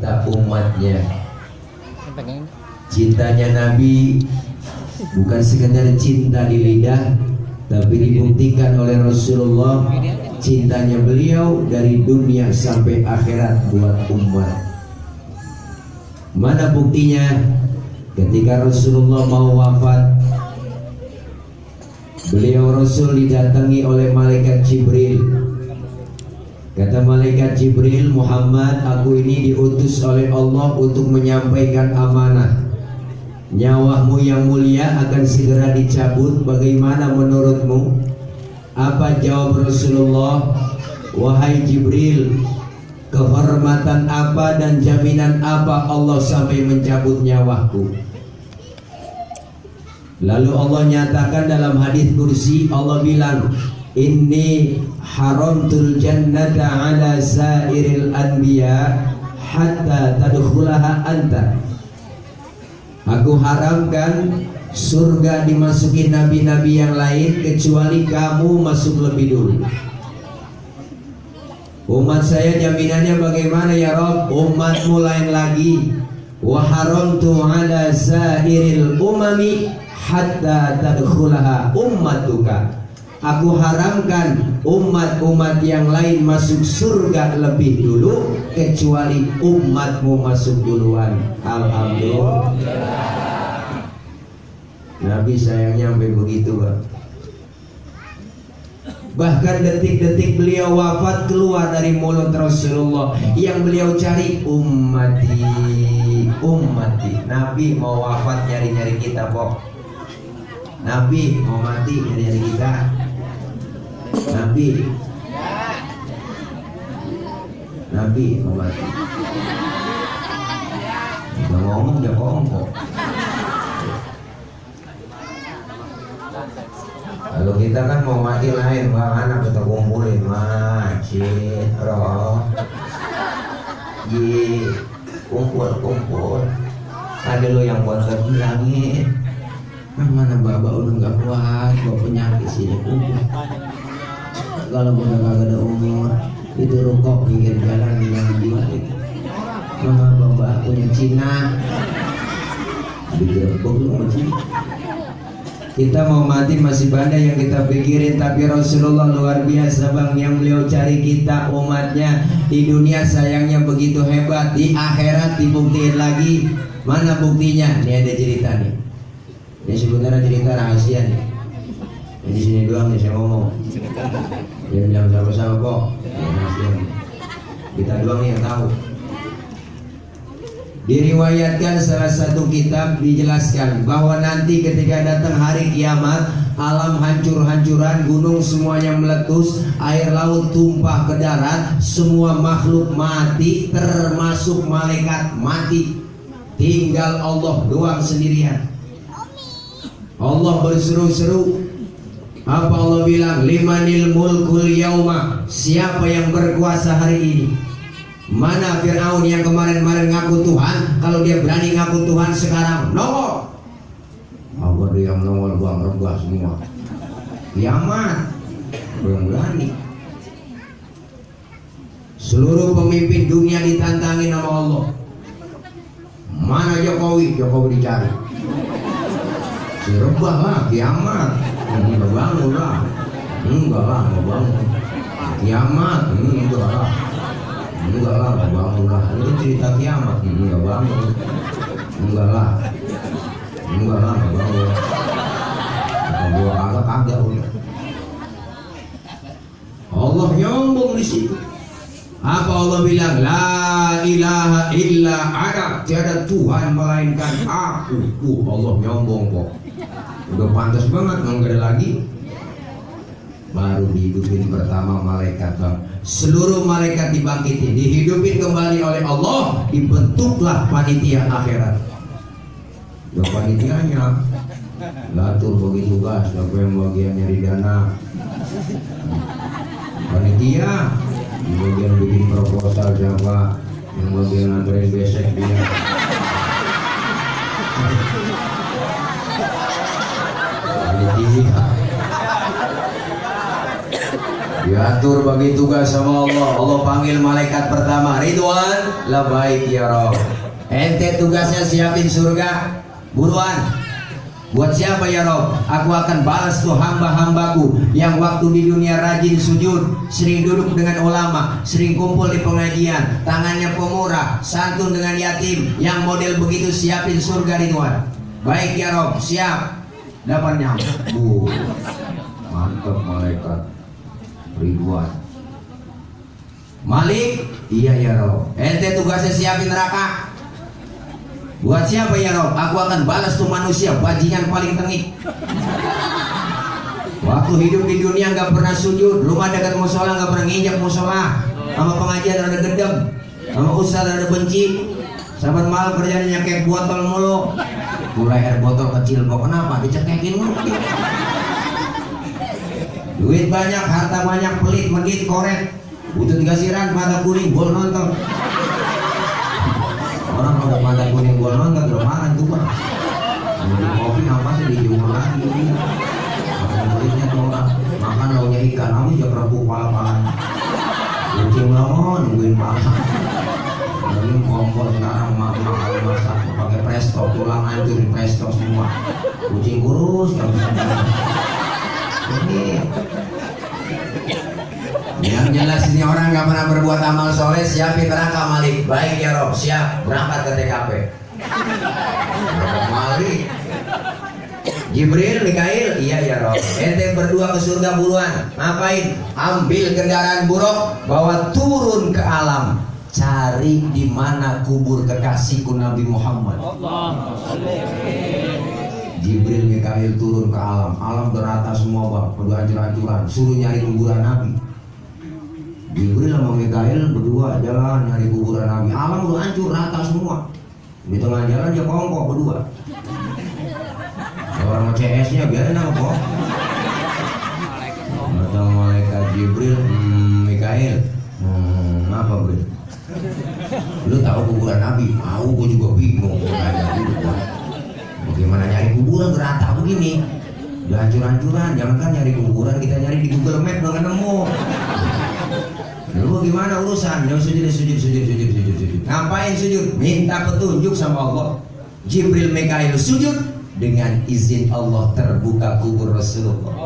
cinta umatnya. Cintanya Nabi bukan sekedar cinta di lidah, tapi dibuktikan oleh Rasulullah. Cintanya beliau dari dunia sampai akhirat buat umat. Mana buktinya? Ketika Rasulullah mau wafat, beliau Rasul didatangi oleh malaikat Jibril. Kata malaikat Jibril, Muhammad, aku ini diutus oleh Allah untuk menyampaikan amanah. Nyawamu yang mulia akan segera dicabut. Bagaimana menurutmu? Apa jawab Rasulullah? Wahai Jibril, kehormatan apa dan jaminan apa Allah sampai mencabut nyawaku? Lalu Allah nyatakan dalam hadis kursi, Allah bilang, inni haramtul jannata ala sairil anbiya hatta tadkhulaha anta. Aku haramkan surga dimasuki nabi-nabi yang lain kecuali kamu masuk lebih dulu. Umat saya jaminannya bagaimana ya Rob? Umatmu lain lagi. Wa haramtu ala sairil umami hatta tadkhulaha ummatuka. Aku haramkan umat-umat yang lain masuk surga lebih dulu kecuali umatmu masuk duluan. Alhamdulillah. Nabi sayangnya sampai begitu, Pak. Bahkan detik-detik beliau wafat keluar dari mulut Rasulullah yang beliau cari ummati, ummati. Nabi mau wafat nyari-nyari kita, Pok. Nabi mau mati nyari-nyari kita. Nabi mau mati. Nggak ngomong dia kongkok. Kalau kita kan mau mati lain, bang, anak kita kumpulin, macet, roh, kumpul. Ada lo yang buat terbilangin. Mana bapak udah nggak kuat, bawa penyakit sini kumpul. Kalau udah kagak ada umur, itu rokok pinggir jalan yang dibalik. Mama bapak punya Cina, digerebek lu sama Cina. Kita mau mati masih banyak yang kita pikirin, tapi Rasulullah luar biasa, bang. Yang beliau cari kita umatnya. Di dunia sayangnya begitu hebat, di akhirat dibuktiin lagi. Mana buktinya? Ini ada cerita nih. Ini sebenarnya cerita rahasia nih. Ini di sini doang nih saya ngomong. Dia bilang sama-sama kok. Rahasia. Kita doang nih yang tahu. Diriwayatkan salah satu kitab dijelaskan bahwa nanti ketika datang hari kiamat, alam hancur-hancuran, gunung semuanya meletus, air laut tumpah ke darat, semua makhluk mati termasuk malaikat mati. Tinggal Allah doang sendirian. Allah berseru-seru. Apa Allah bilang? Limanil mulkul yauma. Siapa yang berkuasa hari ini? Mana Fir'aun yang kemarin-kemarin ngaku Tuhan? Kalau dia berani ngaku Tuhan sekarang nongol. Apa dia yang nongol, bang, rebah semua. Kiamat belum berani. Seluruh pemimpin dunia ditantangin sama Allah. Mana Jokowi? Jokowi dicari. Si rebah lah, kiamat. Enggak bangun lah. Enggak lah, enggak bangun. Kiamat, enggak lah. Enggak lah, enggak bangun lah. Itu cerita kiamat, enggak bangun. Enggak lah. Enggak lah, enggak bangun. Gua kagak udah. Allah nyombong di situ. Apa Allah bilang? La ilaha illa ana. Tiada Tuhan melainkan aku. Allah nyombong kok. Udah pantas banget, enggak ada lagi. Baru dihidupin pertama malaikat, bang. Seluruh malaikat dibangkitin, dihidupin kembali oleh Allah. Dibentuklah panitia akhirat. Ya panitianya ngatur bagi tugas, siapa yang bagian nyari dana. Panitia yang bagian bikin proposal, siapa yang bagian nganterin besek dia. Panitia dia diatur bagi tugas sama Allah. Allah panggil malaikat pertama, Ridwan, labbaik ya Rob. Ente tugasnya siapin surga, buruan. Buat siapa ya Rob? Aku akan balas tuh hamba-hambaku yang waktu di dunia rajin sujud, sering duduk dengan ulama, sering kumpul di pengajian, tangannya pemurah, santun dengan yatim, yang model begitu siapin surga Ridwan. Baik ya Rob, siap. Dapatnya, mantap malaikat Ridwan. Malik, iya ya Rob. Ente tugasnya siapin neraka. Buat siapa ya Rob? Aku akan balas tuh manusia bajingan paling tengik. Waktu hidup di dunia nggak pernah sujud, rumah dekat musola nggak pernah nginjak musola, sama pengajian ada gedem, sama ustaz ada benci. Saban malam kerjanya nyakek botol mulu. Mulai air botol kecil kok kenapa? Dicekekin mulu. Duit banyak, harta banyak, pelit, medit, koret, butut gasiran, mata kuning, bol nonton. Orang kalau mata kuning bol nonton udah marah tuh Pak. Minum kopi apa sih dijumur lagi. Makan pelitnya tuh orang. Makan launya ikan, kamu juga kerupuk pala-palanya. Kucing lawan nungguin makan. Ini kompor sekarang makan masak pakai presto, tulang hancur di presto semua. Kucing kurus nggak bisa jalan. Ini yang jelas ini orang nggak pernah berbuat amal soleh, siapin neraka Malik. Baik ya Rob, siap, berangkat ke TKP. Malik, Jibril, Mikail, iya ya Rob. Ente berdua ke surga buruan. Ngapain? Ambil kendaraan buruk, bawa turun ke alam. Cari di mana kubur kekasihku Nabi Muhammad. Jibril, Mikail turun ke alam. Alam berata semua bang, berdua hancur-hancuran. Suruh nyari kuburan Nabi. Jibril sama Mikail berdua jalan nyari kuburan Nabi. Alam udah hancur rata semua. Di tengah jalan dia kongkok berdua. Orang CS-nya biarin apa kok. Datang malaikat Jibril, Mikail, apa Bro? Lu tahu kuburan Nabi? Tahu, gue juga bingung. Bagaimana nyari kuburan berata begini? Udah hancur-hancuran, jangankan nyari kuburan, kita nyari di Google Map nggak nemu. Lu gimana urusan? Sujud. Ngapain sujud? Minta petunjuk sama Allah. Jibril, Mikail sujud, dengan izin Allah terbuka kubur Rasulullah.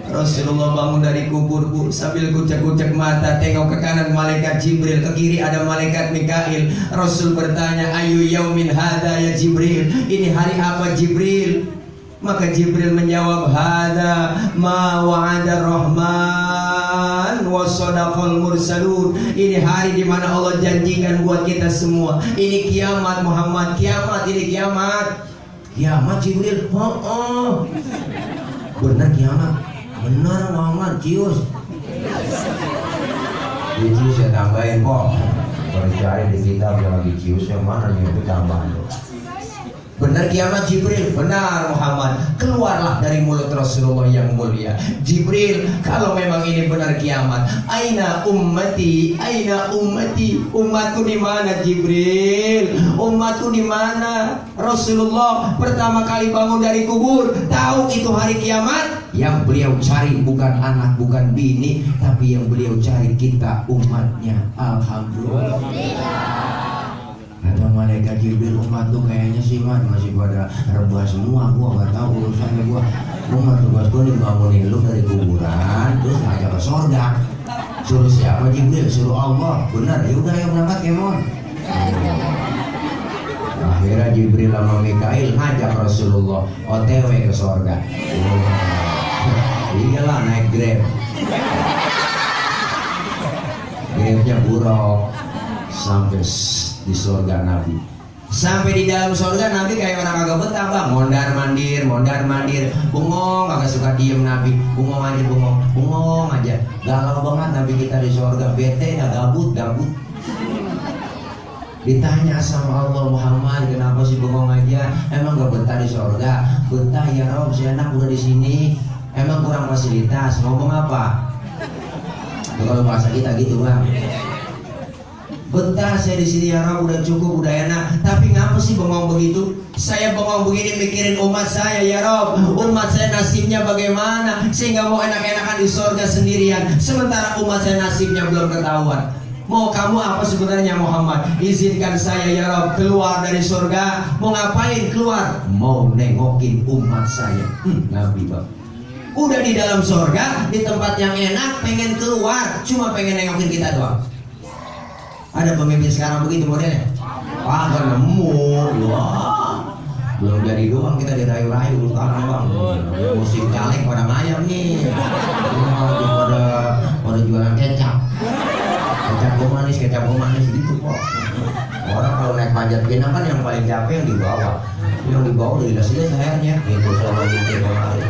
Rasulullah bangun dari kubur bu, sambil kucek-kucek mata, tengok ke kanan malaikat Jibril, ke kiri ada malaikat Mikail. Rasul bertanya, ayu yaumin hada ya Jibril, ini hari apa Jibril? Maka Jibril menjawab, hada ma wa'ada rahman wa sadaqal mursalun. Ini hari di mana Allah janjikan buat kita semua. Ini kiamat Muhammad, kiamat, ini kiamat. Kiamat Jibril, oh. Benar kiamat. Benar Muhammad, cius. Di cius saya tambahin kok. Kalau cari di kitab yang lagi cius yang mana nih itu tambahan. Benar kiamat Jibril, benar Muhammad. Keluarlah dari mulut Rasulullah yang mulia. Jibril, kalau memang ini benar kiamat, aina ummati, aina ummati, umatku di mana Jibril? Umatku di mana? Rasulullah pertama kali bangun dari kubur, tahu itu hari kiamat. Yang beliau cari bukan anak, bukan bini, tapi yang beliau cari kita umatnya. Alhamdulillah. Ada malaikat Jibril, umat tuh kayaknya sih masih pada rebah semua. Gua nggak tahu urusannya gua. Umat tugas gua nih bangunin lu dari kuburan, terus ngajak ke sorga. Suruh siapa Jibril? Suruh Allah. Benar? Yaudah ayo berangkat kemon. Akhirnya Jibril sama Mikail ngajak Rasulullah OTW ke sorga. Iyalah naik Grab. Grabnya buruk sampai di surga Nabi. Sampai di dalam surga Nabi kayak orang kagak betah bang, mondar mandir, bengong, kagak suka diem Nabi, bengong aja, galau banget Nabi kita di surga, bete ya, gabut. Ditanya sama Allah, Muhammad kenapa sih bengong aja? Emang gak betah di surga? Betah ya Rob, si anak udah di sini. Emang kurang fasilitas? Ngomong apa? Kalau bahasa kita gitu bang. Betah saya di sini ya Rob, udah cukup, udah enak. Tapi ngapa sih bengong begitu? Saya bengong begini mikirin umat saya ya Rob. Umat saya nasibnya bagaimana? Sehingga mau enak-enakan di surga sendirian, sementara umat saya nasibnya belum ketahuan. Mau kamu apa sebenarnya Muhammad? Izinkan saya ya Rob keluar dari surga. Mau ngapain keluar? Mau nengokin umat saya. Nabi bang, udah di dalam surga, di tempat yang enak, pengen keluar, cuma pengen nengokin kita doang. Ada pemimpin sekarang begitu modelnya? Agak nemu. Wah, belum jadi doang kita dirayu-rayu sekarang bang. Musim caleg pada ngayam nih. Pada jualan kecap. Kecap manis gitu kok. Orang kalau naik panjat pinang kan yang paling capek yang di bawah. Yang di bawah udah jelas sayangnya. Gitu sama gitu kemarin.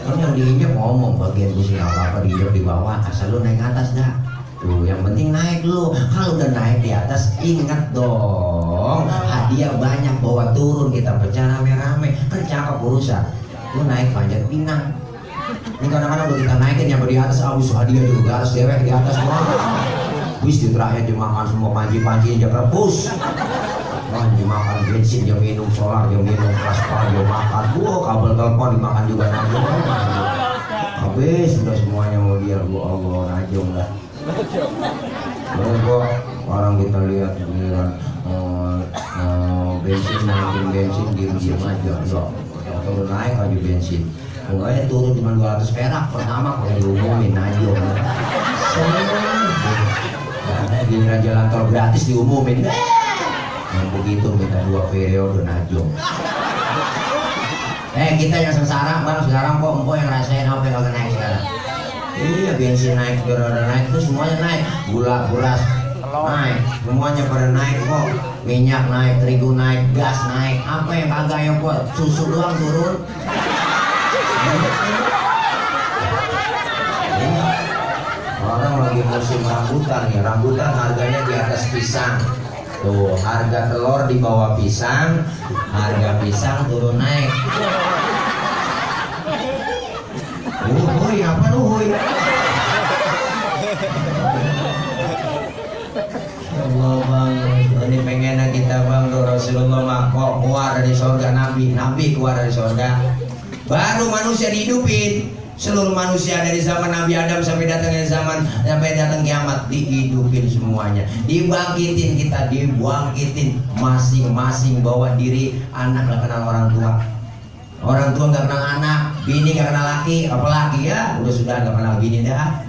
Kan yang diinjak ngomong bagian busnya apa diinjak di bawah. Asal lu naik atas dah. Tuh, yang penting naik lu. Kalau udah naik di atas, ingat dong, hadiah banyak, bawa turun, kita pecah rame-rame. Kan cakep urusan. Lu naik panjat pinang. Ini kadang-kadang udah kita naikin nyampe di atas, abis hadiah juga harus dewek di atas semua. Wis di terakhir dimakan semua panci-panci aja rebus. Panci makan bensin, dia minum solar, dia minum aspal, dia makan. Kabel telepon dimakan juga najong. Habis sudah semuanya mau dia, Allah najong dah. Lalu kok orang kita lihat giliran bensin naikin bensin diam aja, kalau naik aja bensin, pokoknya turun cuma 200 perak pertama kalau diumumin aja. Giliran jalan tol gratis diumumin, yang begitu minta 2 periode najong. Kita yang sengsara bang, sekarang kok empok yang rasain apa yang kagak naik sekarang? Iya, bensin naik, udah naik, itu semuanya naik. Gula, beras naik, semuanya pada naik kok. Minyak naik, terigu naik, gas naik. Apa yang kagak ya kok? Susu doang turun. Orang lagi musim rambutan ya, rambutan harganya di atas pisang. Tuh, harga telur di bawah pisang, harga pisang turun naik. Hui, apa lu hui? Allah bang, ini pengennya kita bang, Rasulullah mah kok keluar dari surga, Nabi keluar dari surga. Baru manusia dihidupin, seluruh manusia dari zaman Nabi Adam sampai datang kiamat dihidupin semuanya, dibangkitin, kita dibangkitin masing-masing bawa diri. Anak gak kenal orang tua, orang tua gak kenal anak, bini gak kenal laki, apalagi ya udah sudah gak kenal bini dah.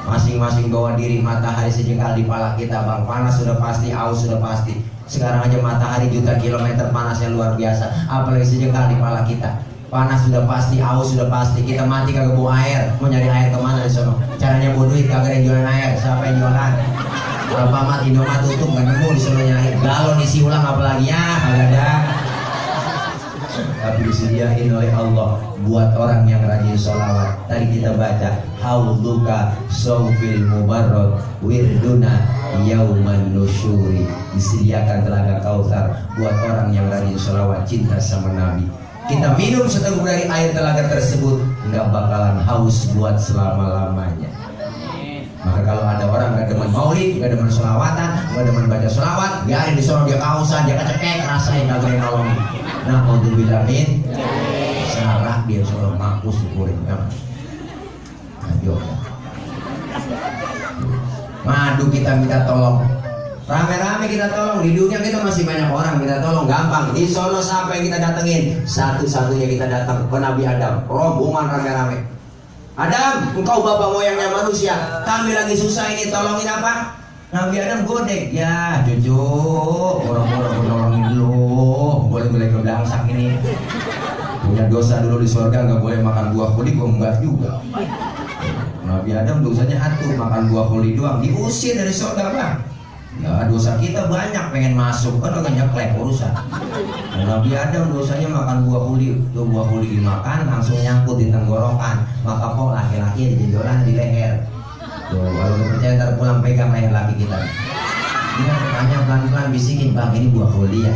Masing-masing bawa diri, matahari sejengkal di pala kita bang, panas sudah pasti, aus sudah pasti. Sekarang aja matahari juta kilometer panasnya luar biasa, apalagi sejengkal di pala kita. Panas sudah pasti, aus sudah pasti. Kita mati kagak bawa air, mau nyari air kemana di sono? Caranya bawa duit, kagak ada yang jualan air, siapa yang jualan? Alfamart, Indomaret tutup, gak nemu di sono nyari. Galon isi ulang apalagi ya, kagak ada. Tapi disediain oleh Allah buat orang yang rajin sholawat. Tadi kita baca haudzuka sawfil mubarrad wirduna yauman nusyuri. Disediakan telaga Kautsar buat orang yang rajin sholawat, cinta sama Nabi. Kita minum seteguk dari air telaga tersebut, nggak bakalan haus buat selama-lamanya. Maka kalau ada orang nggak demen maulid, nggak demen sholawatan, nggak demen baca sholawat, biarin di sono dia kausan, dia kecekek, rasain kagak yang nolongin. Nah, alhamdulillah min, salah dia sono mampus syukurin kan. Ayo. Madu kita minta tolong, rame-rame kita tolong. Di dunia kita masih banyak orang kita tolong, gampang. Di sono siapa yang kita datengin? Satu-satunya kita datang ke Nabi Adam, rombongan rame-rame. Adam, engkau bapak moyangnya manusia, kami lagi susah ini, tolongin apa? Nabi Adam godek, ya cucu, orang-orang nolongin dulu, boleh-boleh kedangsak ini. Punya dosa dulu di surga, nggak boleh makan buah kuli, kok enggak juga. Nabi Adam dosanya atuh, makan buah kuli doang, diusir dari surga bang. Ya dosa kita banyak, pengen masuk kan agak nyeklek urusan. Nabi Adam dosanya makan buah kuli, tuh buah kuli dimakan langsung nyangkut di tenggorokan, maka kok laki-laki di jendolan di leher. Tuh kalau nggak percaya ntar pulang pegang leher laki kita. Dia tanya pelan-pelan bisikin, bang ini buah kuli ya.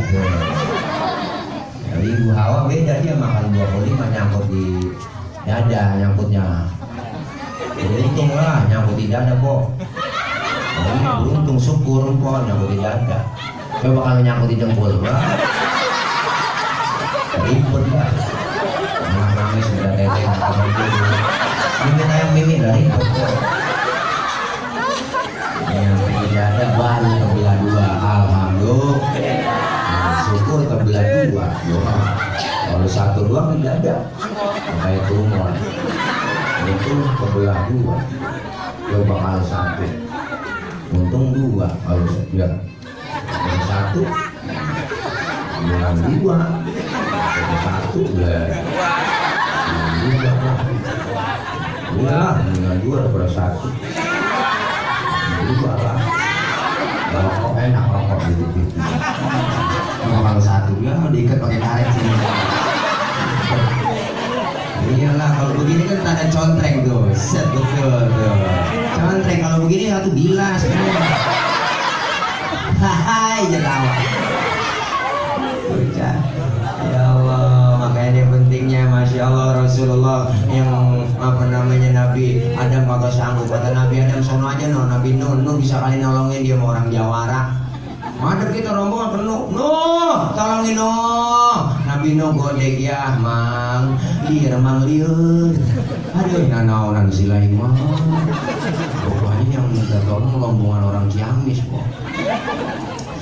Jadi Ibu Hawa beda, dia makan buah kuli mah nyangkut di dada, nyangkutnya. Untung lah nyangkut di dada kok. Ini beruntung syukur empon nyangkut di dada. Coba kalau nyangkut di dengkul, ribut lah. Nangis sudah teteh ini kita yang mimik lah ribut. Yang tidak ada baru terbelah dua, alhamdulillah. Syukur terbelah dua. Kalau satu dua tidak ada, kayak tumor. Itu terbelah dua. Coba kalau satu, untung dua. Kalau satu, bulan dua. Kalau satu bulan dua lah. Iyalah, bulan dua daripada satu. Dua lah. Rokok enak rokok gitu. Kalau satu ya diikat pakai karet sini. Iyalah, kalau begini kan tanda contreng tuh, set betul tuh. Contreng kalau begini satu bilas. Hai, jelawa. Ya Allah, makanya ini pentingnya, masya Allah Rasulullah yang Nabi Adam kagak sanggup. Kata Nabi Adam sono aja no, Nabi Nuh bisa kali nolongin dia mau orang Jawara. Madep kita rombongan penuh, Nuh tolongin Nuh. Nabi Nuh godek ya mang, liar mang liar. Aduh nanaunan silai mang. Pokoknya yang minta tolong rombongan orang Ciamis kok.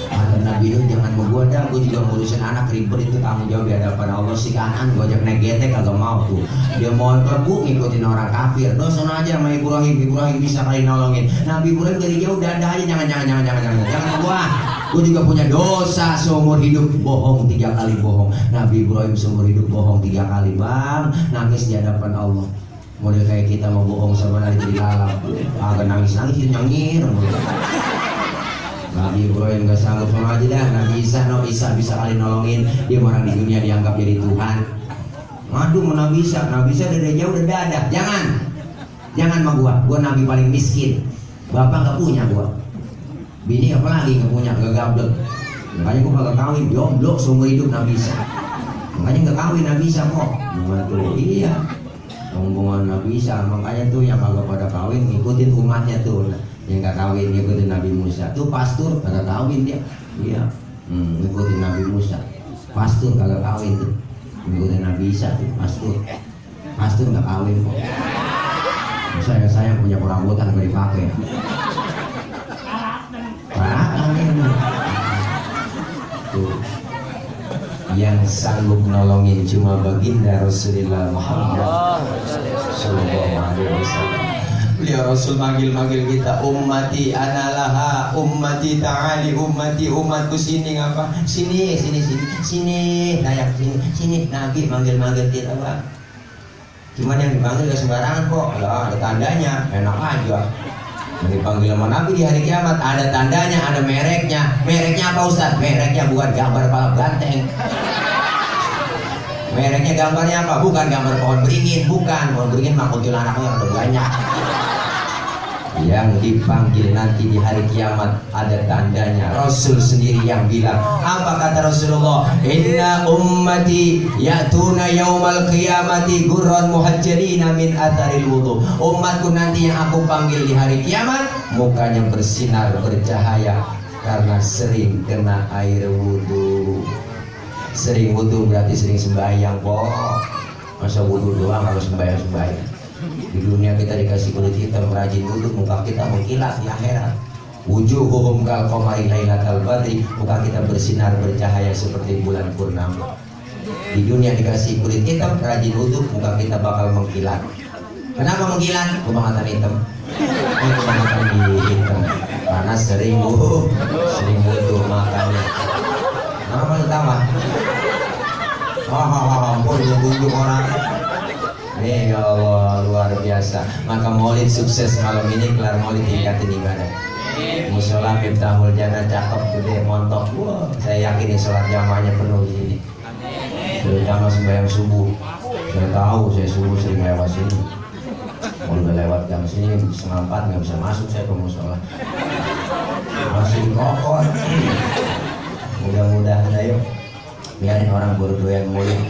Kata Nabi Nuh jangan mau gua dah, gua juga ngurusin anak ribet itu tanggung jawab di hadapan Allah. Si kanan gua ajak naik getek kagak mau tuh. Dia mohon kelebu ngikutin orang kafir. Dosa aja sama Ibrahim bisa kali nolongin. Nabi Ibrahim dari jauh dada aja jangan gua juga punya dosa seumur hidup bohong 3 kali bohong. Nabi Ibrahim seumur hidup bohong 3 kali bang, nangis di hadapan Allah. Model kayak kita mau bohong sama hari jadi lalap, agak nangis nyengir. Nabi Ibrahim gak sanggup sama aja dah. Nabi Isa bisa kali nolongin. Dia orang di dunia dianggap jadi Tuhan. Ngadu mau Nabi Isa dari jauh udah ada. Jangan sama gua Nabi paling miskin. Bapak gak punya gua. Bini apalagi gak punya, gak gablek. Makanya gua kagak kawin, jomblo seumur hidup Nabi Isa. Makanya gak kawin Nabi Isa kok. Iya. Hubungan Nabi Isa, makanya tuh yang kagak pada kawin ngikutin umatnya tuh. Yang gak kawin ngikutin Nabi Musa tuh pastur kagak kawin dia. Iya. Ngikutin Nabi Musa. Pastur kagak kawin tuh. Ngikutin Nabi Isa tuh pastur gak kawin kok. Saya punya perambutan gak dipakai. Tuh. Yang sanggup nolongin cuma baginda Rasulullah Muhammad sallallahu alaihi wasallam. Beliau Rasul manggil kita, ummati analaha, ummati ta'ali, umatku sini ngapa? Sini, dayak sini. Nabi manggil kita bang. Cuman yang dipanggil gak sembarangan kok, ada tandanya, enak aja. Yang dipanggil sama Nabi di hari kiamat ada tandanya, ada mereknya. Mereknya apa Ustaz? Mereknya bukan gambar balap ganteng. Mereknya gambarnya apa? Bukan gambar pohon beringin, bukan. Pohon beringin mah kuntilanaknya ada banyak. Yang dipanggil nanti di hari kiamat ada tandanya. Rasul sendiri yang bilang. Apa kata Rasulullah? Inna ummati ya'tuna yaumal qiyamati gurran muhajjalina min atharil wudu. Umatku nanti yang aku panggil di hari kiamat mukanya bersinar bercahaya karena sering kena air wudu. Sering wudu berarti sering sembahyang kok. Masa wudu doang harus sembahyang. Di dunia kita dikasih kulit hitam, rajin wudu, muka kita mengkilat di akhirat. Wujuhuhum kal qamari lailatal badri, muka kita bersinar bercahaya seperti bulan purnama. Di dunia dikasih kulit hitam, rajin wudu, muka kita bakal mengkilat. Kenapa mengkilat? Kebangetan hitam. Kebangetan hitam. Karena sering wudu makanya. Kenapa lu tawa? Ampun tunjuk orang. Nih ya Allah luar biasa. Maka maulid sukses malam ini, kelar maulid tingkatin ibadah. Musola Miftahul Jannah cakep gede montok. Wah, saya yakin sholat jamaahnya penuh di sini. Terutama sembahyang subuh. Saya tahu saya subuh sering lewat sini. Kalau udah lewat jam sini 3:30 nggak bisa masuk saya ke musola. Masih kokor. Mudah-mudahan ayo. Biarin orang baru doyan mulut,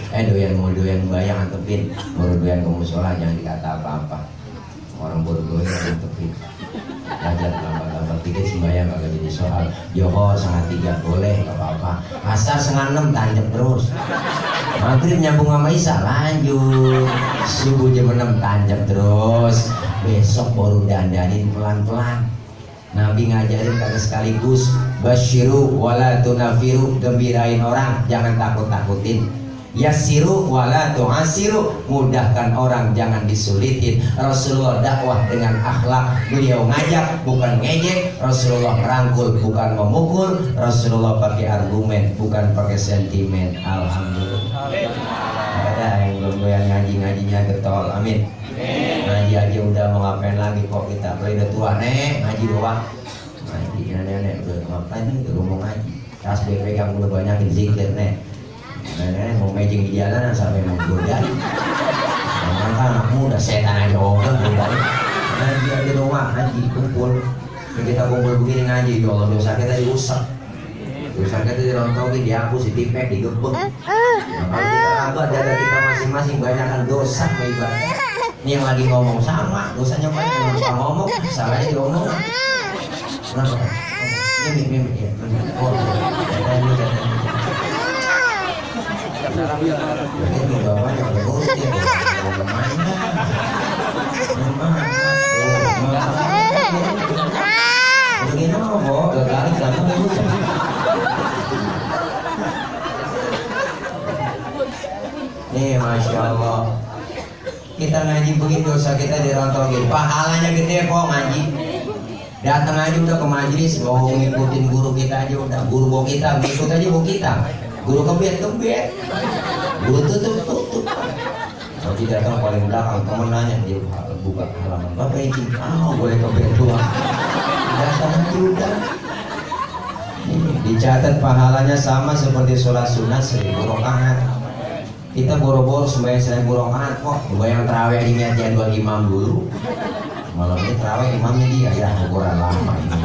doyan bayang antepin, baru doyan ke musola jangan dikata apa-apa. Orang baru doyan antepin, ajar lambat-lambat dikit sembahyang kagak jadi soal. Johor 5:30 boleh, nggak apa-apa. Asar 5:30 tancap terus. Maghrib nyambung sama Isya lanjut. Subuh jam 6 tancap terus. Besok baru dandanin pelan-pelan. Nabi ngajarin kagak sekaligus. Basyiru wala tunafiru, gembirain orang, jangan takut-takutin. Yassiru wala tu'asiru, mudahkan orang, jangan disulitin. Rasulullah dakwah dengan akhlak. Beliau ngajak bukan ngejek. Rasulullah merangkul bukan memukul. Rasulullah pakai argumen bukan pakai sentimen. Alhamdulillah. Ada yang belum doyan ngaji-ngajinya getol. Amin. Ngaji aja udah mau ngapain lagi kok kita. Kalau udah tua nek ngaji doang. Ngaji nenek udah ngapain nih ngomong ngaji. Tasbih pegang udah banyakin zikir nek. Nenek mau mejing di jalanan sampai menggoda. Memang kan anak muda setan aja orang muda. Ngaji aja doang, ngaji kumpul. Kita kumpul begini ngaji, ya Allah dosa kita diusap. Dosa kita dirontokin, dihapus, ditipek, digebek. Nah, kalau kita abad dada kita masing-masing banyakkan dosa ibadah. Ini yang lagi ngomong sama, dosanya banyak. Yang ngomong, salahnya diomong. Kenapa? Mimik ya. Oh, jadi bawahnya udah bukti begini apa? Gak nih, Masya Allah. Kita ngaji begini dosa kita dirontokin. Pahalanya gede kok ngaji. Datang aja udah ke majelis, mau ngikutin guru kita aja udah. Guru bawa kita, ngikut aja bawa kita. Guru kebet, guru tutup. Kalau tidak datang paling belakang, temen nanya, dia buka halaman Bapak izin, boleh kebet doang. Datang aja udah. Dicatat pahalanya sama seperti sholat sunat 1000 rakaat. Kita boro-boro sembahyang 1000 rakaat kok. Bayang terawih aja niatnya 2 imam dulu. Malam ini terawih imamnya dia, ya ukuran lama ini.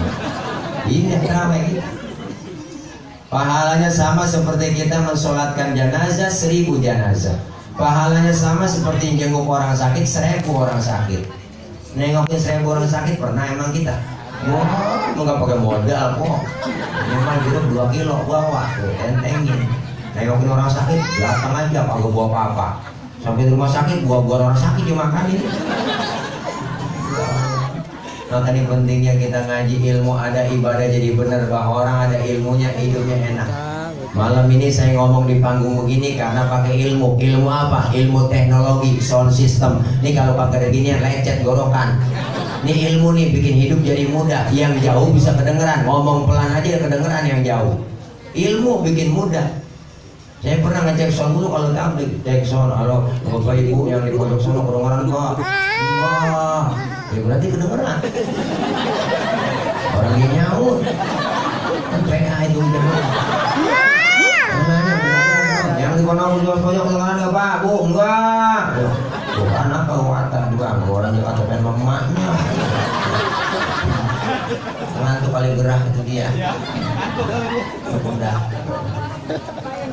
Ini terawih kita. Pahalanya sama seperti kita mensolatkan jenazah 1000 jenazah. Pahalanya sama seperti jenguk orang sakit 1000 orang sakit. Nengokin 1000 orang sakit pernah emang kita? Wah, nggak pakai modal kok. Memang hidup 2 kilo bawa tuh entengin. Nengokin orang sakit datang aja kagak bawa apa-apa. Sampai di rumah sakit buah-buah orang sakit dimakanin. Makanya pentingnya kita ngaji ilmu, ada ibadah jadi benar, bahwa orang ada ilmunya hidupnya enak. Malam ini saya ngomong di panggung begini karena pakai ilmu. Ilmu apa? Ilmu teknologi, sound system. Ini kalau pakai begini lecet gorokan. Ini ilmu nih bikin hidup jadi mudah. Yang jauh bisa kedengeran, ngomong pelan aja kedengeran yang jauh. Ilmu bikin mudah. Saya pernah ngecek sound dulu kalau tablik, cek sound. Halo, bapak ibu yang di pojok sono kedengeran kok? Wah, ya berarti kedengeran. Orang yang nyaut kan PA itu kedengeran. Yang di pojok kedengeran nggak pak? Bu, enggak. Bukan apa kata juga orang yang kata pengen mamanya. Ngantuk paling gerah itu dia. Udah.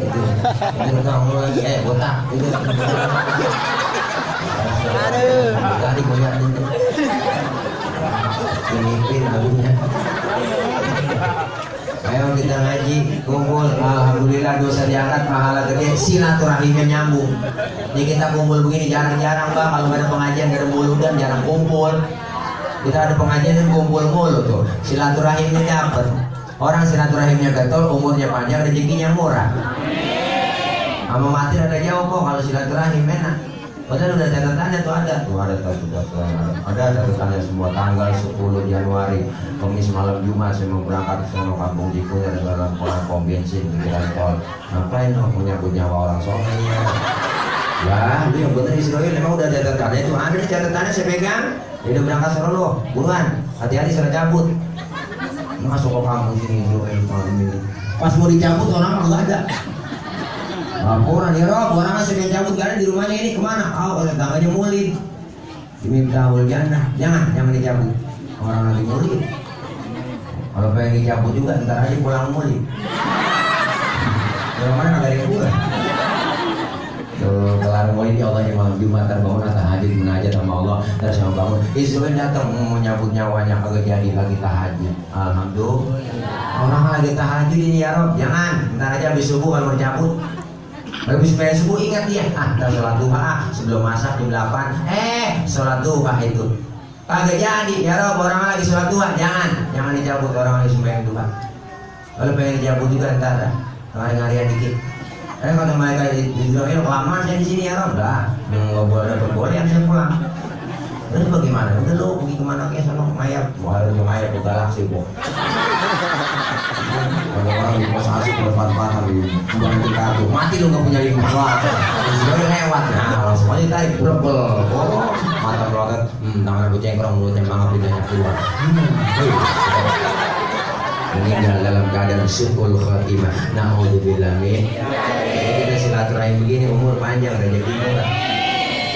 Itu tentang mulai botak itu. Aduh. Tadi gue lihat itu. Filipin lagunya. Ayo kita ngaji, kumpul. Alhamdulillah dosa diangkat, pahala gede, silaturahimnya nyambung. Jadi kita kumpul begini jarang-jarang bang. Kalau ada pengajian gak ada muludan, jarang kumpul. Kita ada pengajian yang kumpul mulu tuh. Silaturahimnya dapet. Orang silaturahimnya getol, umurnya panjang, rezekinya murah. Sama mati ada jauh kok kalau silaturahim enak. Padahal udah catatannya tuh ada catatannya semua tanggal 10 Januari Kamis malam Jumat saya mau berangkat ke sono kampung Cikunir dalam pom bensin pikiran tol. Ngapain dong punya nyawa orang sononya? Ya, lu yang bener Israel memang udah catatannya itu ada di catatannya saya pegang. Dia udah berangkat sono lo, buruan, hati-hati sudah cabut. Masuk ke kampung sini Israel malam ini. Pas mau dicabut orang nggak ada. Laporan ya Rob, orang masih mencabut karena di rumahnya ini kemana? Oleh tangganya mulid. Diminta jannah, jangan dicabut. Orang lagi mulid. Kalau pengen dicabut juga, ntar aja pulang mulid. Yang mana nggak ada yang gue? Tuh kelar Maulid ya Allah, yang malam Jumat terbangun tahajud munajat sama Allah, terus yang bangun Ismail datang mau nyambut nyawanya kagak jadi lagi tahajud. Alhamdulillah. Orang lagi tahajud ini ya Rob, jangan ntar aja habis subuh kalau bercabut. Habis bayar subuh ingat dia, ntar sholat duha sebelum masak jam 8. Sholat duha itu kagak jadi ya Rob, orang lagi sholat duha, jangan dicabut orang lagi sembahyang duha. Kalau pengen dicabut juga ntar ngari-ngarian dikit. Kalau mereka dibilangin kelamaan saya di sini ya Rob, nggak boleh saya pulang. Terus bagaimana? Udah lo pergi kemana kayak sama mayat? Wah itu mayat tuh galaksi kok. Kalau orang di pos asik lepas-lepasan di buang kartu, mati lo nggak punya 5. Wah, sudah lewat. Nah langsung aja tarik berbel. Oh, mata melotot, tangan aku cengkrong, mulutnya mangap lidahnya keluar. Meninggal dalam keadaan su'ul khatimah. Na'udzubillah min. Kita silaturahim begini umur panjang rezeki murah.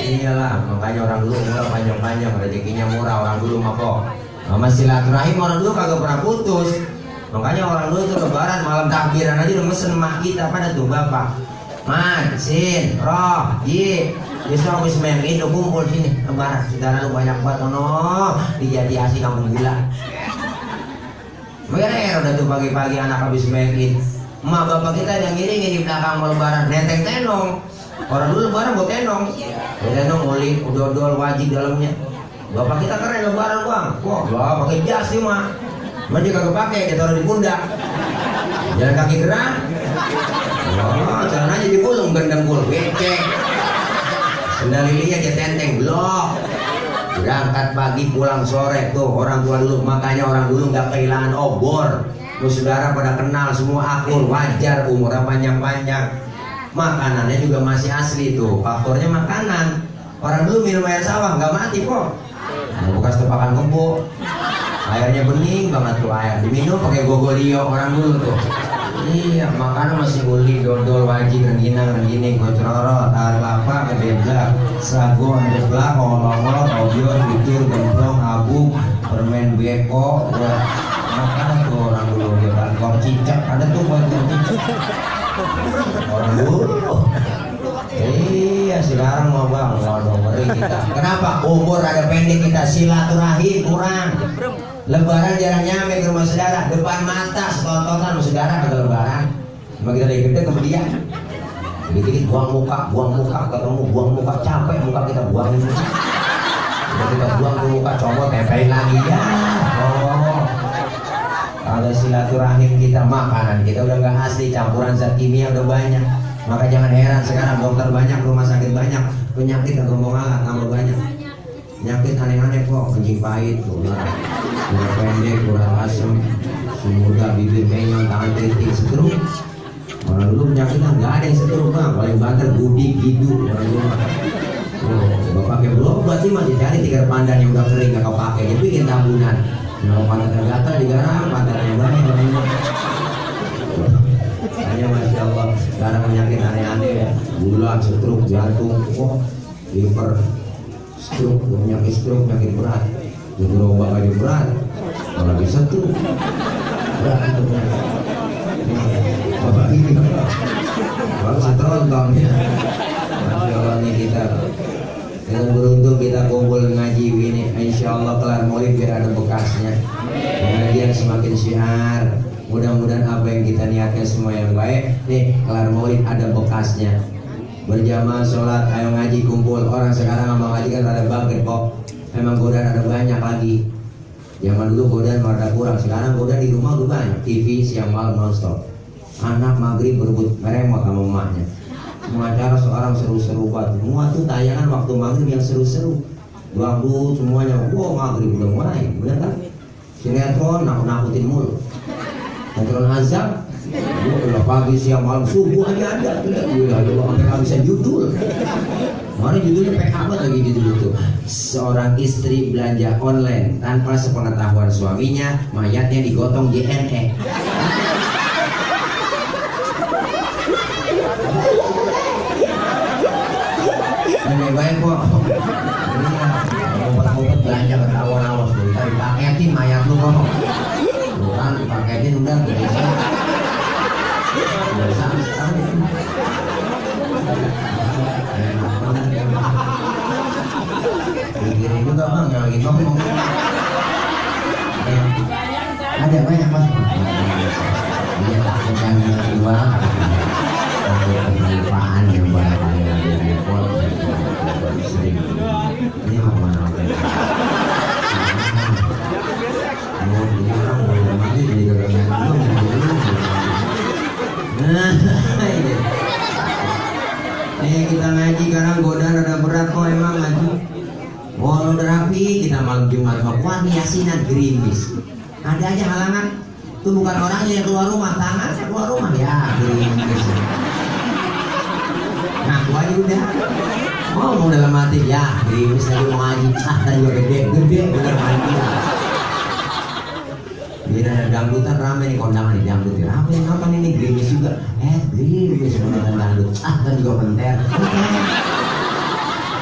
Iyalah, makanya orang dulu murah panjang-panjang rezekinya murah, orang dulu mah kok. Sama silaturahim orang dulu kagak pernah putus. Makanya orang dulu itu lebaran malam takbiran aja udah mesen emak kita pada tuh bapak. Man, Sin, Roh, Ji. Besok habis main itu kumpul sini lebaran. Saudara lu banyak banget ono di Jatiasi Kampung Gila. Mereka udah tuh pagi-pagi anak habis main. Emak bapak kita yang ngiringin di belakang mau lebaran nenteng tenong. Orang dulu lebaran buat tenong. Tenong oli, dodol wajib dalamnya. Bapak kita keren lebaran bang. Wah, pakai jas sih mah. Dia kagak pakai, dia taruh di pundak. Jalan kaki gerak. Oh, celananya digulung gendengul, becek. Sendal lilinya dia tenteng, blok. Berangkat pagi pulang sore tuh orang tua dulu, makanya orang dulu nggak kehilangan obor. Lu saudara pada kenal semua akur, wajar umurnya panjang-panjang. Makanannya juga masih asli tuh, faktornya makanan. Orang dulu minum air sawah nggak mati kok. Bekas tepakan kebo, airnya bening banget tuh air. Diminum pakai gogolio orang dulu tuh. Iya, makanan masih uli, dodol, wajib, rengginang, gocroro, tarik lapa, kedeblak, sago, deblak, olong-olong, obyok, cucur, gemplong, abu, permen beko. Makanan tuh orang dulu, dia kor cicak, ada tuh buat kor cicak. Orang dulu. Iya, sekarang mau bang, waduh ngeri kita. Kenapa? Umur ada pendek kita, silaturahim kurang. Lebaran jarang nyampe ke rumah saudara, depan mata setontonan sama saudara kagak lebaran. Cuma kita dari gede kemudian dikit-dikit buang muka ketemu buang muka, capek muka kita buangin. Udah kita buang ke muka, comot tempelin lagi ya. Oh, kalau silaturahim kita, makanan kita udah nggak asli, campuran zat kimia udah banyak. Maka jangan heran sekarang dokter banyak, rumah sakit banyak, penyakit agak mau ngalah tambah banyak. Penyakit aneh-aneh kok, kencing pahit, ular pendek, urat asam, sumuda, bibir penyong, tangan keriting, setruk. Orang dulu penyakitnya nggak ada yang setruk bang, paling banter gudik, gidu, orang dulu. Coba pakai berobat sih mah dicari tiga pandan yang udah kering nggak kau pakai, dia bikin tabungan. Kalau pandan tergatal digarang, pandan yang banyak orang dulu. Hanya masya Allah, sekarang penyakit aneh-aneh ya, gula, setruk, jantung, liver, stroke, penyakit stroke, penyakit berat. Gerobak aja berat, kalau lagi setruk berat itu penyakit. Bapak ini baru setronton ya. Masya Allah nih kita dengan beruntung kita kumpul ngaji ini, insya Allah kelar maulid biar ada bekasnya. Kemudian semakin syiar. Mudah-mudahan apa yang kita niatkan semua yang baik. Nih kelar maulid ada bekasnya. Berjamaah sholat, ayo ngaji kumpul. Orang sekarang sama ngaji kan ada bangkit kok. Memang godaan ada banyak lagi. Zaman dulu godaan ada kurang. Sekarang godaan di rumah udah banyak. TV siang malam nonstop. Anak maghrib berebut meremot sama emaknya. Semua acara seorang seru-seru banget. Semua tuh tayangan waktu maghrib yang seru-seru. Dangdut semuanya. Wah maghrib udah mulai, bener kan? Sinetron nakut-nakutin mulu. Sinetron azab. Udah pagi siang malam subuh aja ada. Gila sampai kehabisan judul. Mana judulnya PK banget lagi judul itu. Seorang istri belanja online tanpa sepengetahuan suaminya, mayatnya digotong JNE. Baik kok. Obat-obat belanja ketahuan-awas dulu. Tadi paketin mayat lu kok. Lu kan dipaketin udah biasa. Biasa. Enak banget. jangan tua kelupaan yang barangkali ada repot sering ini mau mana kita ngaji karena godaan ada berat kok emang ngaji. Walau udah rapi kita malam Jumat kuat yasinan gerimis. Ada aja halangan. Itu bukan orangnya yang keluar rumah, tangannya keluar rumah ya gerimis. Ngaku aja udah. Ngomong dalam hati ya gerimis lagi mau ngaji. Tadi juga gede bener ngaji. Biar ada dangdutan rame nih kondangan di dangdut ya. Apa yang nonton ini gerimis juga? Gerimis nonton dangdut. Kan juga penter.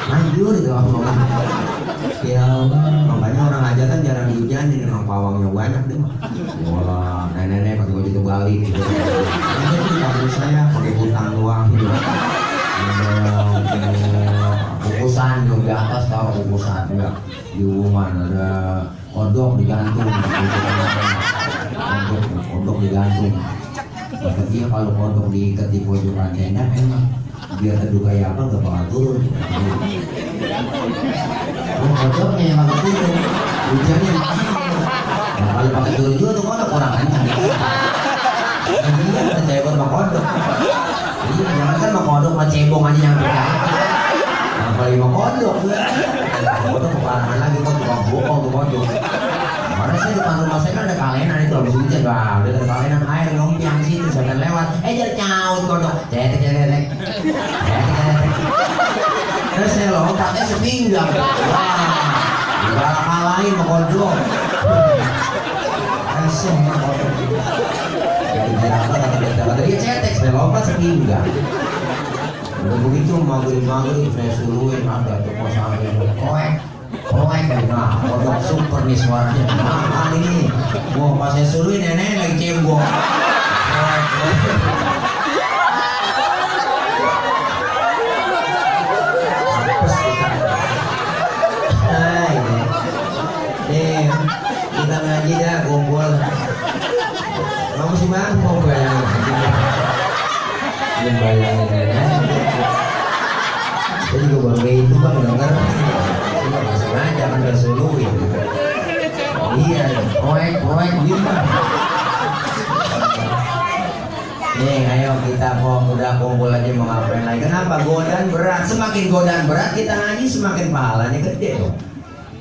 Manjur itu omongan. Ya makanya orang aja kan jarang dihujanin, emang pawangnya banyak deh. Wah nenek-nenek pakai baju terbalik gitu. Nanti di kampung saya pakai butang doang gitu. Kukusan yang di atas tahu kukusan enggak? Di rumah ada kodok digantung. Kodok digantung. Dia kalau kodok diikat di pojokan tenda emang biar teduh kayak apa nggak bakal turun. Kodoknya yang bakal turun, hujannya. Nah, kalau pakai turun juga tuh kodok orang kencang. Iya, percaya sama kodok. Iya, jangan kan mau kodok mau cebong aja yang percaya. Apalagi mau kodok, kodok kepalahan lagi kok tukang bohong tuh kodok. Karena saya depan rumah saya kan ada kalenan itu habis hujan bang, ada kalenan air ngompiang situ sampai lewat, jadi nyaut kodok, cetek. Terus saya lompatnya sepinggang, wah, kalahin sama kodok. Kasih sama kodok. Jadi kata dia cetek, saya lompat sepinggang. Udah begitu maghrib saya suruhin ada tuh kosan koek nah kodok super nih suaranya mahal ini. Wah pas saya suruhin nenek lagi cembong. Kita ngaji dah kumpul. Kamu sih bang mau bayangin? Belum bayangin nenek. Saya juga baru itu bang denger. Nggak sengaja kan gak suluin. Iya, proyek gitu. Nih, ayo kita udah kumpul aja mau ngapain lagi. Kenapa? Godaan berat. Semakin godaan berat kita ngaji semakin pahalanya gede dong.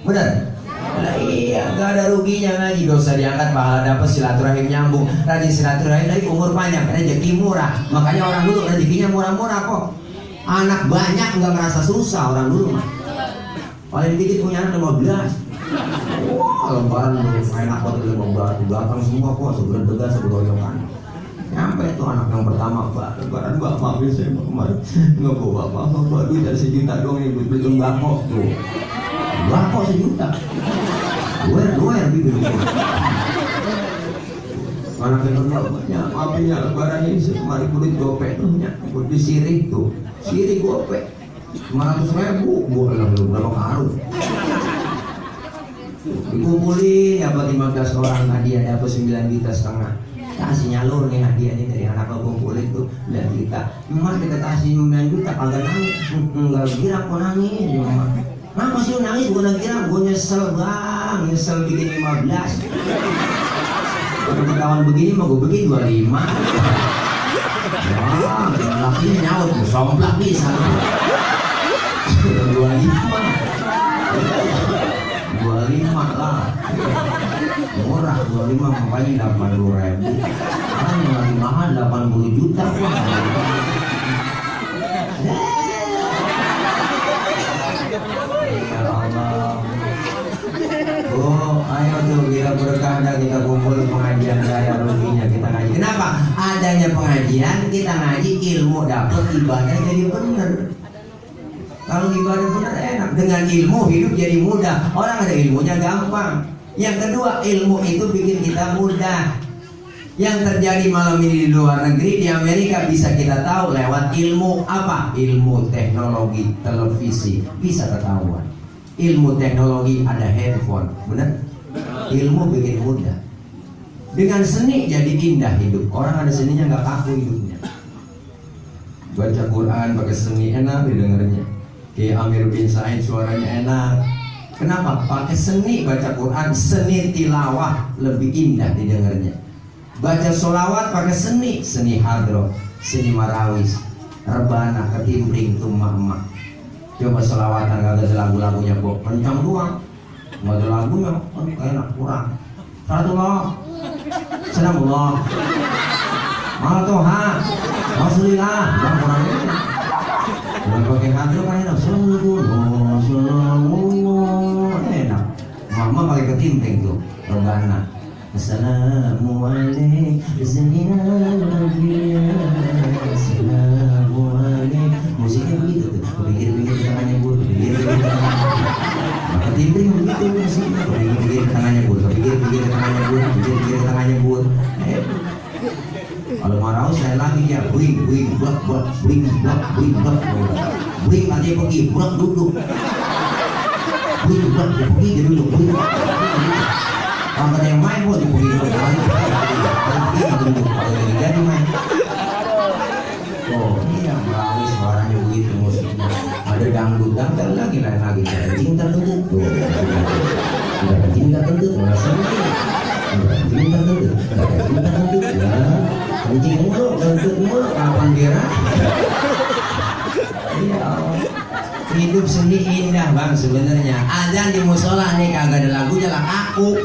Bener? Nah, iya, gak ada ruginya ngaji. Dosa diangkat, pahala dapat, silaturahim nyambung. Rajin silaturahim dari umur panjang, rezeki murah. Makanya orang dulu rezekinya murah-murah kok. Anak banyak nggak merasa susah orang dulu mah. Paling dikit punya anak 15. Wah, lebaran enak banget 15. Datang semua kok segera segeroyokan. Nyampe tuh anak yang pertama, Pak, lebaran Pak, maaf ya saya kemarin nggak bawa apa-apa, duit dari sejuta doang ini beli sembako tuh. Sembako sejuta. Luar bibir. Anak yang kedua, maafin ya lebaran ini kemarin kulit gopek tuh, kulit sirih tuh, sirih gopek. 500.000, boleh berapa karung? Dikumpulin dapat 15 orang hadiah, dapat 9,5 juta. Kasih nyalur nih hadiahnya dari anak kumpulin tuh 9 juta. Emak kita kasih 9 juta kagak nangis, nggak kira kok nangis. Kenapa sih nangis? Gue nggak kira, gue nyesel bang, nyesel bikin 15. Kalau ketahuan begini mau gue bikin 25. Wah, lakinya nyaut, somplak bisa. 25 lah murah, 25 makanya 80.000 kan yang lagi mahal 80 juta wah. Ya Allah. Oh ayo tuh kita berkah, kita kumpul pengajian saya ruginya kita ngaji. Kenapa? Adanya pengajian kita ngaji, ilmu dapat, ibadah jadi bener. Kalau ibadah benar enak, dengan ilmu hidup jadi mudah. Orang ada ilmunya gampang. Yang kedua, ilmu itu bikin kita mudah. Yang terjadi malam ini di luar negeri, di Amerika bisa kita tahu lewat ilmu apa? Ilmu teknologi televisi bisa ketahuan. Ilmu teknologi ada handphone, benar? Ilmu bikin mudah. Dengan seni jadi indah hidup. Orang ada seninya nggak kaku hidupnya. Baca Quran pakai seni enak didengarnya. Kayak Amir bin Said suaranya enak. Kenapa? Pakai seni baca Quran, seni tilawah lebih indah didengarnya. Baca sholawat pakai seni, seni hadroh, seni marawis, rebana, ketimbring, tumah. Coba sholawatan gak ada lagu-lagunya kok, kencang doang. Nggak ada lagunya, enak kurang. Salatullah, salamullah, malatoha, rasulillah, kurang kurangnya. Kalau pakai hadroh kan enak, sallallahu enak. Mama pakai ketimbing tuh, rebana. Assalamualaikum Assalamualaikum. Musiknya begitu tuh, pikir-pikir tangannya bur, pikir-pikir tangannya. Ketimbing begitu musiknya, pikir-pikir tangannya bur, pikir-pikir tangannya bur, pikir-pikir tangannya bur. Kalau marah saya lagi ya, bring, blok, bring, nanti pergi, blok duduk. Bring, blok, dia pergi, dia duduk, bring. Kalau ada yang main, dia pergi, duduk, jadi main. Oh, iya, melalui suaranya begitu musiknya. Ada dangdut lagi, lain lagi. Cinta tendut, cinta tendut, cinta tendut, ya. Kencing mulu, kentut mulu, kapan kira? Iya, hidup seni indah bang sebenarnya. Azan di musola nih kagak ada lagunya lah kaku.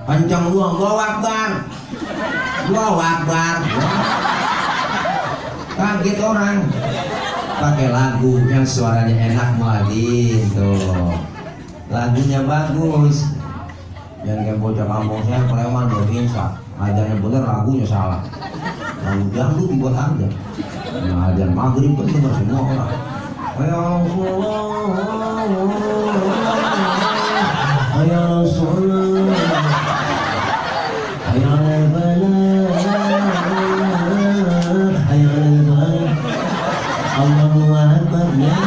Kencang luang, Allahu Akbar. Kaget orang. Pakai lagu yang suaranya enak muadzin tuh. Lagunya bagus. Yang kayak bocah kampung saya preman berkinsa. Adanya bener, lagunya salah. Lagu dangdut dibuat aja. Nah, adan maghrib kan denger semua orang. Ya Rasulullah, ya Rasulullah, ya al-Bala, ya al-Bala, Allahu Akbar, ya.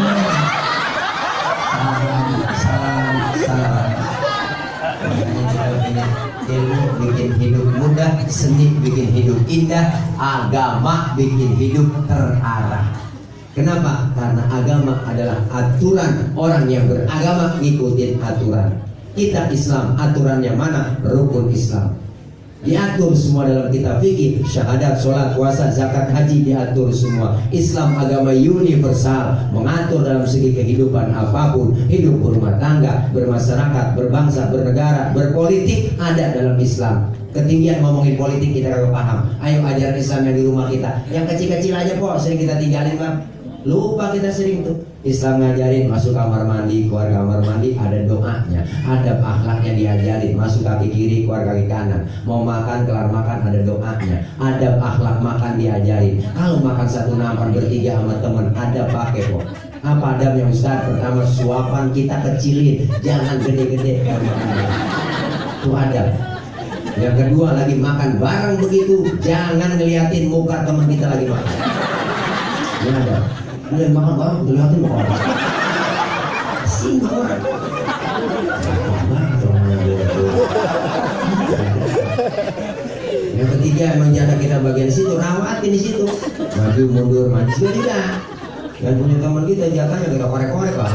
Salam. Ilmu bikin hidup mudah, seni bikin hidup indah, agama bikin hidup terarah. Kenapa? Karena agama adalah aturan. Orang yang beragama ngikutin aturan. Kita Islam, aturannya mana? Rukun Islam diatur semua dalam kitab fikih, syahadat, sholat, puasa, zakat, haji diatur semua. Islam agama universal, mengatur dalam segi kehidupan apapun, hidup berumah tangga, bermasyarakat, berbangsa, bernegara, berpolitik ada dalam Islam. Ketinggian ngomongin politik kita kagak paham. Ayo ajaran Islam yang di rumah kita, yang kecil-kecil aja kok sering kita tinggalin bang. Lupa kita sering tuh. Islam ngajarin masuk kamar mandi, keluar kamar mandi ada doanya, adab akhlaknya diajarin, masuk kaki kiri, keluar kaki kanan, mau makan, kelar makan ada doanya, adab akhlak makan diajarin. Kalau makan satu nampan bertiga sama temen ada pakai kok. Apa adabnya Ustaz? Pertama, suapan kita kecilin, jangan gede-gede. Itu adab. Yang kedua, lagi makan bareng begitu, jangan ngeliatin muka teman kita lagi makan. Ini adab. Boleh makan bareng, dilihatin muka orang. Singgung orang. Yang ketiga, emang jatah kita bagian situ, rawatin di situ. Maju mundur, maju juga tidak. Dan punya teman kita jatahnya kita korek-korek lah.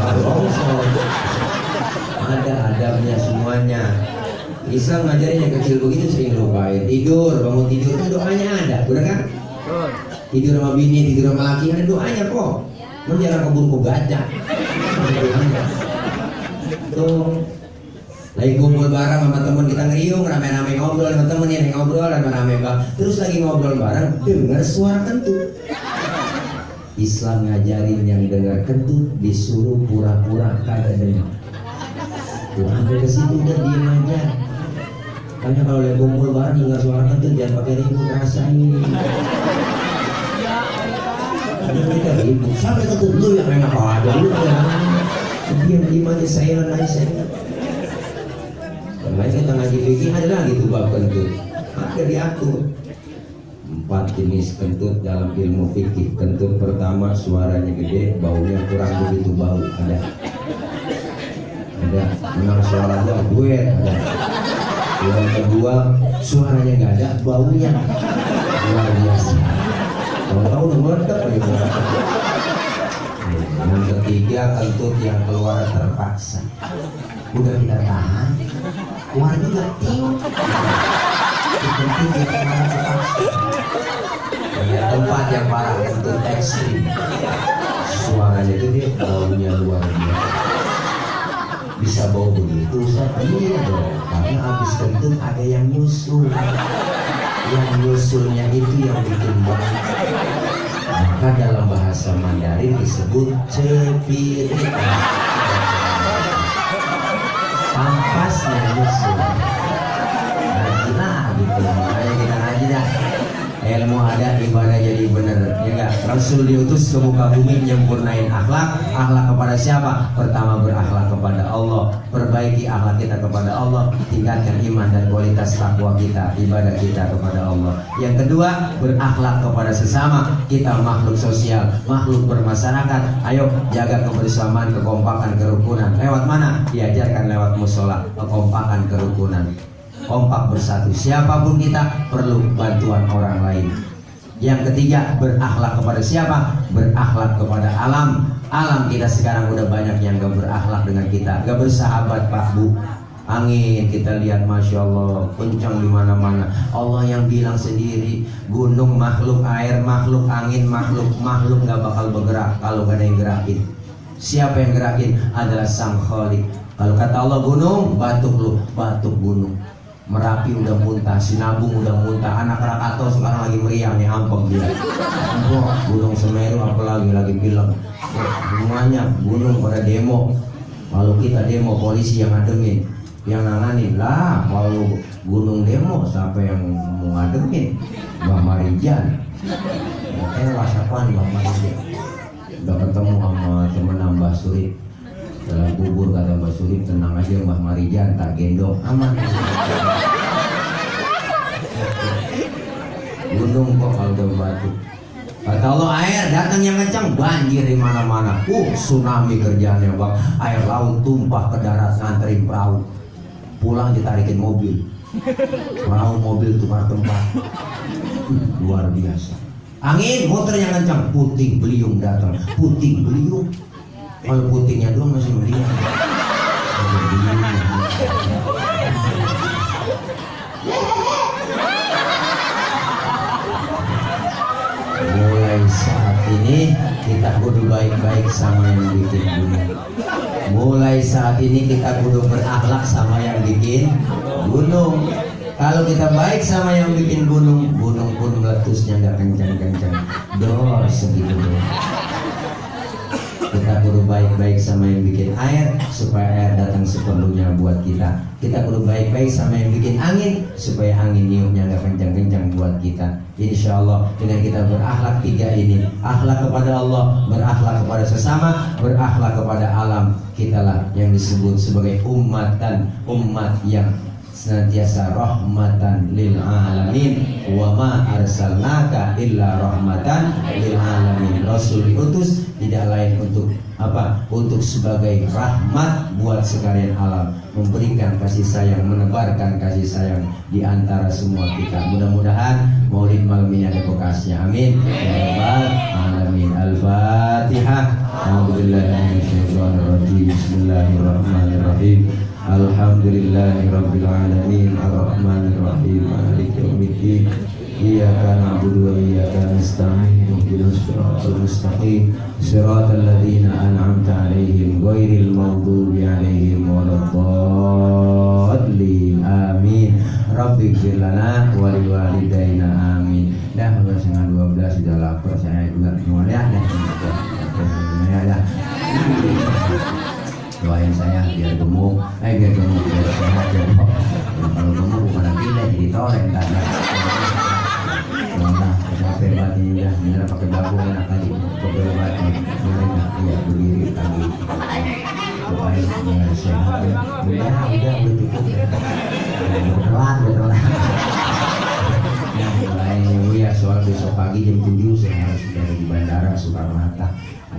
Ada adabnya semuanya. Islam ngajarin yang kecil begitu sering lupain. Tidur, bangun tidur kan doanya ada, benar kan? Tidur sama bini, tidur sama laki ada doanya kok. Lu jangan keburu gajah. Tuh. Lagi kumpul bareng sama temen kita ngeriung, rame-rame ngobrol sama temen yang ngobrol rame-rame bang. Terus lagi ngobrol bareng, dengar suara kentut. Islam ngajarin yang dengar kentut disuruh pura-pura kagak dengar. Tuh sampai ke situ udah diem aja. Makanya kalau lagi kumpul bareng dengar suara kentut jangan pakai ribut, rasain. Kita ribut sampai kentut lu yang enak aja lu. Diam-diam aja silent aja. Makanya kita ngaji fikih ada lagi tuh bab kentut. Ada diatur. 4 jenis kentut dalam ilmu fikih. Kentut pertama suaranya gede, baunya kurang begitu bau. Ada menang suara duet ada. Yang kedua, suaranya nggak ada, baunya luar biasa. Tahu-tahu udah meledak lagi. Yang ketiga, kentut yang keluar terpaksa. Udah kita tahan, keluar juga tiup. Kentut yang keluar terpaksa. Tempat yang parah, kentut ekstrim. Suaranya gede, baunya luar biasa. Bisa bau begitu, iya dong. Karena habis kentut ada yang nyusul. Yang nyusulnya itu yang bikin bau. Maka dalam bahasa Mandarin disebut cepirit. Ampasnya nyusul. Ngaji lah gitu. Makanya kita ngaji dah. Ilmu ada, ibadah jadi bener, ya enggak? Rasul diutus ke muka bumi menyempurnain akhlak. Akhlak kepada siapa? Pertama berakhlak kepada Allah. Perbaiki akhlak kita kepada Allah. Tingkatkan iman dan kualitas takwa kita, ibadah kita kepada Allah. Yang kedua, berakhlak kepada sesama. Kita makhluk sosial, makhluk bermasyarakat. Ayo jaga kebersamaan, kekompakan, kerukunan. Lewat mana? Diajarkan lewat musola, kekompakan, kerukunan. Kompak bersatu, siapapun kita perlu bantuan orang lain. Yang ketiga, berakhlak kepada siapa? Berakhlak kepada alam. Alam kita sekarang udah banyak yang gak berakhlak dengan kita, gak bersahabat Pak Bu. Angin kita lihat, masya Allah, kencang di mana-mana. Allah yang bilang sendiri, gunung makhluk, air makhluk, angin makhluk, makhluk gak bakal bergerak kalau gak ada yang gerakin. Siapa yang gerakin? Adalah Sang Khalik. Kalau kata Allah gunung, batuk lu, batuk gunung. Merapi udah muntah, Sinabung udah muntah, anak Krakatau sekarang lagi meriang nih, hampeng dia. Gunung Semeru apalagi lagi bilang, semuanya gunung pada demo. Kalau kita demo, polisi yang ngademin, yang nanganin lah. Kalau gunung demo, siapa yang mau ngademin? Mbak Marijan. Apaan Mbak Marijan? Udah ketemu sama temen Mbak Surip dalam kubur, kata Mbak Surip, tenang aja Mbah Marijan, tak gendong, aman. Gunung kok kalau udah batu. Kata Allah, air datang yang kencang, banjir di mana-mana. Tsunami kerjaannya Bang. Air laut tumpah ke darat, nganterin perahu. Pulang ditarikin mobil. Perahu mobil tukar tempat. Luar biasa. Angin muter yang kencang, puting beliung datang, puting beliung. Kalau putingnya doang masih meriang. Mulai saat ini kita kudu baik-baik sama yang bikin gunung. Mulai saat ini kita kudu berakhlak sama yang bikin gunung. Kalau kita baik sama yang bikin gunung, gunung pun meletusnya nggak kencang-kencang. Dor segitu doang. Kita perlu baik-baik sama yang bikin air supaya air datang seperlunya buat kita. Kita perlu baik-baik sama yang bikin angin supaya angin niupnya nggak kencang-kencang buat kita. Insya Allah dengan kita berakhlak tiga ini, akhlak kepada Allah, berakhlak kepada sesama, berakhlak kepada alam, kitalah yang disebut sebagai ummatan, umat yang senantiasa rahmatan lil alamin. Wa ma arsalnaka illa rahmatan lil alamin. Rasul diutus tidak lain untuk apa? Untuk sebagai rahmat buat sekalian alam, memberikan kasih sayang, menebarkan kasih sayang di antara semua kita. Mudah-mudahan Maulid malam ini ada bekasnya. Amin ya rabbal alamin. Al-Fatihah. A'udzubillahi minasyaitonir rajim. Bismillahirrahmanirrahim. Alhamdulillahirabbil alamin. Arrahmanir rahim. Maliki yaumiddin. Iyyaka na'budu wa iyyaka nasta'in. Ihdinas siratal mustaqim. Siratal ladzina an'amta 'alaihim ghairil maghdubi 'alaihim waladdallin. Amin. Rabbighfir lana wa liwalidayna. Amin. Dah udah setengah 12, sudah lapar saya juga. Mau lihat deh. Ya. Doain saya biar gemuk, biar sehat ya Pak. Kalau gemuk bukan lagi jadi toreng tadi. Nah, capek banget ini udah, bener pakai babu enak kali, pegel banget nih. Iya berdiri lagi. Doain biar sehat ya. Udah cukup ya. Udah telat. Doain ya, soal besok pagi jam 7 saya harus dari di bandara Soekarno-Hatta.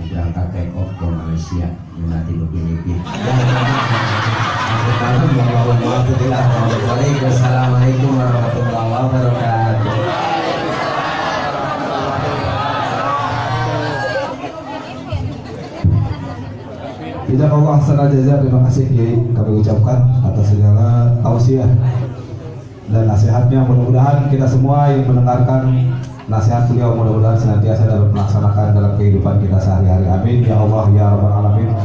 Berangkat take off ke Malaysia, nanti ke Filipina. Assalamualaikum warahmatullahi wabarakatuh. Jazakallah khairan jazaa. Terima kasih Kiai kami ucapkan atas segala tausiah dan nasihatnya. Mudah-mudahan kita semua yang mendengarkan nasihat beliau mudah-mudahan senantiasa dapat melaksanakan dalam kehidupan kita sehari-hari. Amin ya Allah ya rabbal alamin.